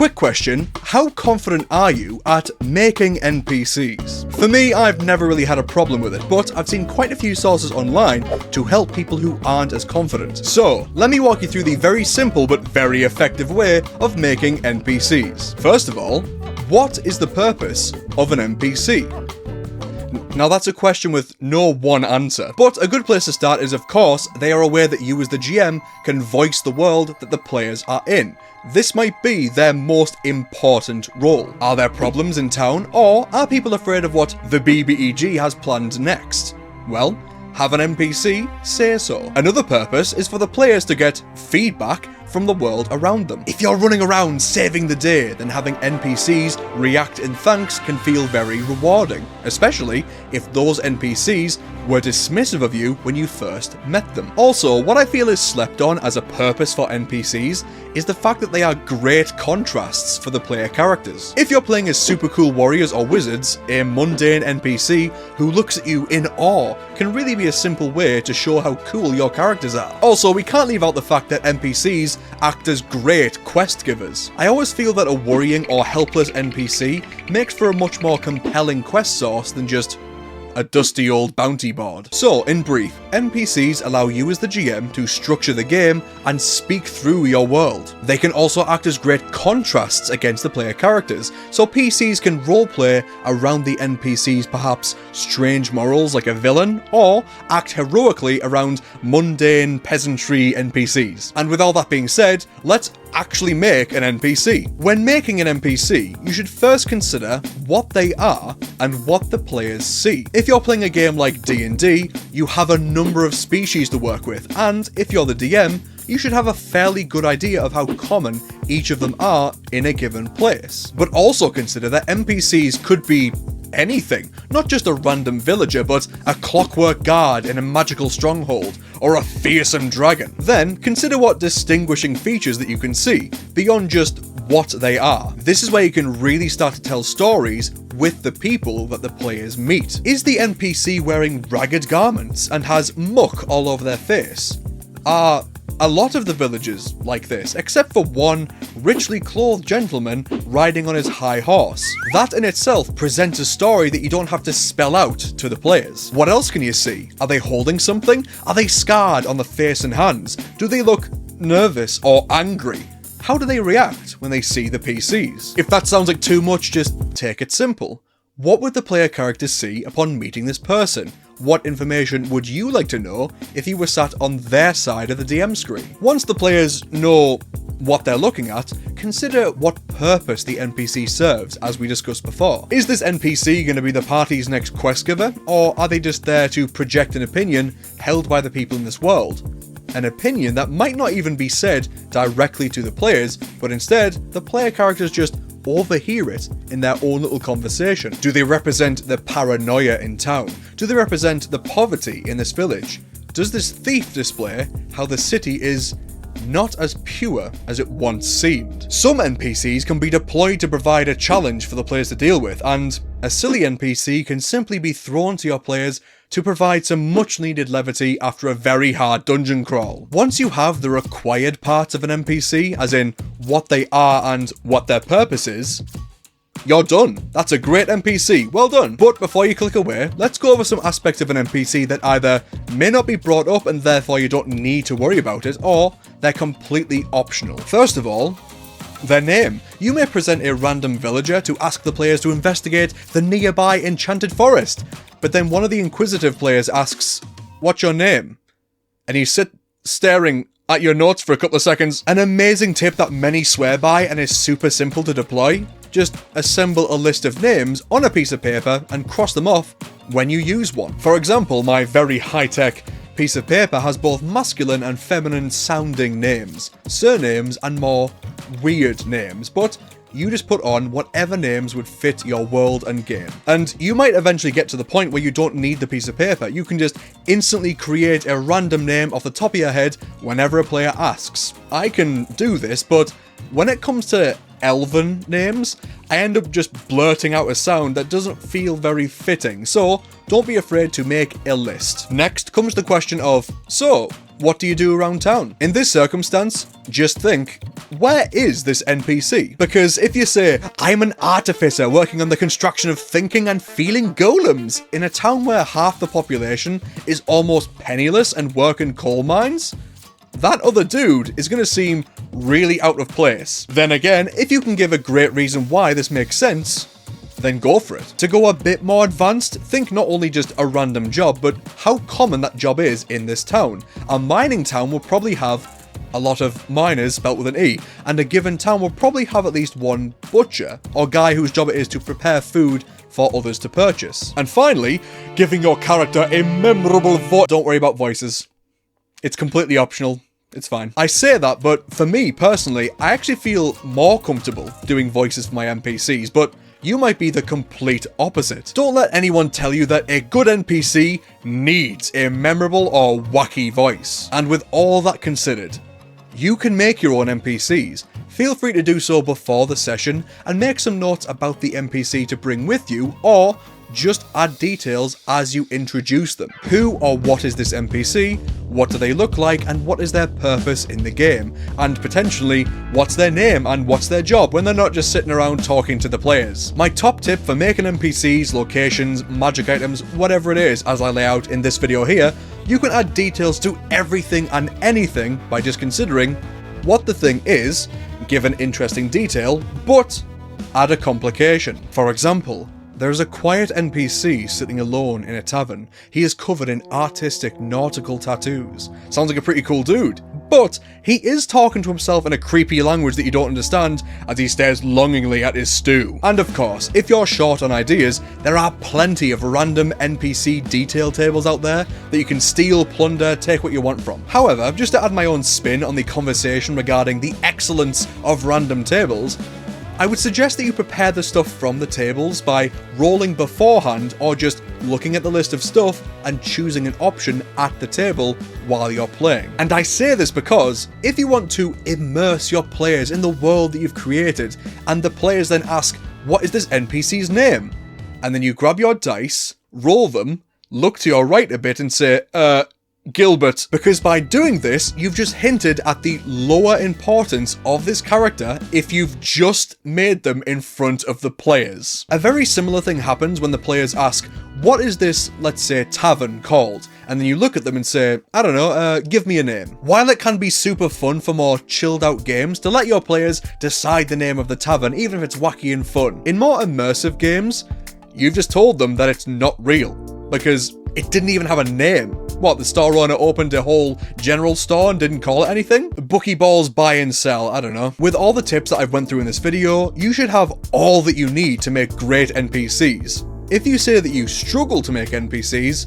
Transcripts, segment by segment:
quick question, how confident are you at making NPCs? For me, I've never really had a problem with it, but I've seen quite a few sources online to help people who aren't as confident. So, let me walk you through the very simple but very effective way of making NPCs. First of all, what is the purpose of an NPC? Now that's a question with no one answer, but a good place to start is, of course, they are aware that you as the GM can voice the world that the players are in. This might be their most important role. Are there problems in town, or are people afraid of what the BBEG has planned next? Well, have an NPC say so. Another purpose is for the players to get feedback from the world around them. If you're running around saving the day, then having NPCs react in thanks can feel very rewarding, especially if those NPCs were dismissive of you when you first met them. Also, what I feel is slept on as a purpose for NPCs is the fact that they are great contrasts for the player characters. If you're playing as super cool warriors or wizards, a mundane NPC who looks at you in awe can really be a simple way to show how cool your characters are. Also, we can't leave out the fact that NPCs act as great quest givers. I always feel that a worrying or helpless NPC makes for a much more compelling quest source than just a dusty old bounty board. So, in brief, NPCs allow you as the GM to structure the game and speak through your world. They can also act as great contrasts against the player characters, so PCs can roleplay around the NPCs' perhaps strange morals like a villain, or act heroically around mundane peasantry NPCs. And with all that being said, let's actually make an NPC. When making an NPC, you should first consider what they are and what the players see. If you're playing a game like D&D, you have a number of species to work with, and if you're the DM, you should have a fairly good idea of how common each of them are in a given place. But also consider that NPCs could be anything, not just a random villager, but a clockwork guard in a magical stronghold, or a fearsome dragon. Then, consider what distinguishing features that you can see, beyond just what they are. This is where you can really start to tell stories with the people that the players meet. Is the NPC wearing ragged garments and has muck all over their face? Are a lot of the villagers like this, except for one richly clothed gentleman riding on his high horse. That in itself presents a story that you don't have to spell out to the players. What else can you see? Are they holding something? Are they scarred on the face and hands? Do they look nervous or angry? How do they react when they see the PCs? If that sounds like too much, just take it simple. What would the player characters see upon meeting this person? What information would you like to know if you were sat on their side of the DM screen? Once the players know what they're looking at, consider what purpose the NPC serves, as we discussed before. Is this NPC going to be the party's next quest giver, or are they just there to project an opinion held by the people in this world? An opinion that might not even be said directly to the players, but instead, the player characters just overhear it in their own little conversation. Do they represent the paranoia in town? Do they represent the poverty in this village? Does this thief display how the city is not as pure as it once seemed? Some NPCs can be deployed to provide a challenge for the players to deal with, and a silly NPC can simply be thrown to your players to provide some much needed levity after a very hard dungeon crawl. Once you have the required parts of an NPC, as in what they are and what their purpose is, you're done. That's a great NPC, well done. But before you click away, let's go over some aspects of an NPC that either may not be brought up and therefore you don't need to worry about it, or they're completely optional. First of all, their name. You may present a random villager to ask the players to investigate the nearby enchanted forest, but then one of the inquisitive players asks, "What's your name?" And you sit staring at your notes for a couple of seconds. An amazing tip that many swear by and is super simple to deploy. Just assemble a list of names on a piece of paper and cross them off when you use one. For example, my very high-tech piece of paper has both masculine and feminine sounding names, surnames, and more weird names, but you just put on whatever names would fit your world and game. And you might eventually get to the point where you don't need the piece of paper. You can just instantly create a random name off the top of your head whenever a player asks. I can do this, but when it comes to elven names, I end up just blurting out a sound that doesn't feel very fitting, so don't be afraid to make a list. Next comes the question of, so, what do you do around town? In this circumstance, just think, where is this NPC? Because if you say, I'm an artificer working on the construction of thinking and feeling golems in a town where half the population is almost penniless and work in coal mines, that other dude is going to seem really out of place. Then again, if you can give a great reason why this makes sense, then go for it. To go a bit more advanced, think not only just a random job, but how common that job is in this town. A mining town will probably have a lot of miners spelt with an E, and a given town will probably have at least one butcher, or guy whose job it is to prepare food for others to purchase. And finally, giving your character a memorable voice. Don't worry about voices. It's completely optional. It's fine. I say that, but for me personally, I actually feel more comfortable doing voices for my NPCs, but you might be the complete opposite. Don't let anyone tell you that a good NPC needs a memorable or wacky voice. And with all that considered, you can make your own NPCs. Feel free to do so before the session and make some notes about the NPC to bring with you, or just add details as you introduce them. Who or what is this NPC? What do they look like? And what is their purpose in the game? And potentially, what's their name and what's their job when they're not just sitting around talking to the players? My top tip for making NPCs, locations, magic items, whatever it is, as I lay out in this video here, you can add details to everything and anything by just considering what the thing is, give an interesting detail, but add a complication. For example, there is a quiet NPC sitting alone in a tavern. He is covered in artistic nautical tattoos. Sounds like a pretty cool dude. But he is talking to himself in a creepy language that you don't understand as he stares longingly at his stew. And of course, if you're short on ideas, there are plenty of random NPC detail tables out there that you can steal, plunder, take what you want from. However, just to add my own spin on the conversation regarding the excellence of random tables, I would suggest that you prepare the stuff from the tables by rolling beforehand or just looking at the list of stuff and choosing an option at the table while you're playing. And I say this because if you want to immerse your players in the world that you've created and the players then ask, what is this NPC's name? And then you grab your dice, roll them, look to your right a bit and say, Gilbert, because by doing this, you've just hinted at the lower importance of this character if you've just made them in front of the players. A very similar thing happens when the players ask, what is this, let's say, tavern called? And then you look at them and say, I don't know, give me a name. While it can be super fun for more chilled out games to let your players decide the name of the tavern, even if it's wacky and fun, in more immersive games, you've just told them that it's not real, because it didn't even have a name. What, the store owner opened a whole general store and didn't call it anything? Buckyballs buy and sell, I don't know. With all the tips that I've went through in this video, you should have all that you need to make great NPCs. If you say that you struggle to make NPCs,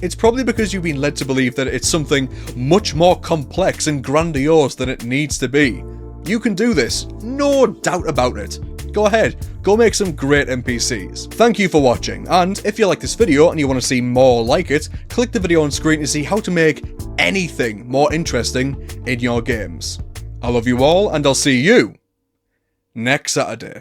it's probably because you've been led to believe that it's something much more complex and grandiose than it needs to be. You can do this, no doubt about it. Go ahead, go make some great NPCs. Thank you for watching, and if you like this video and you want to see more like it, click the video on screen to see how to make anything more interesting in your games. I love you all, and I'll see you next Saturday.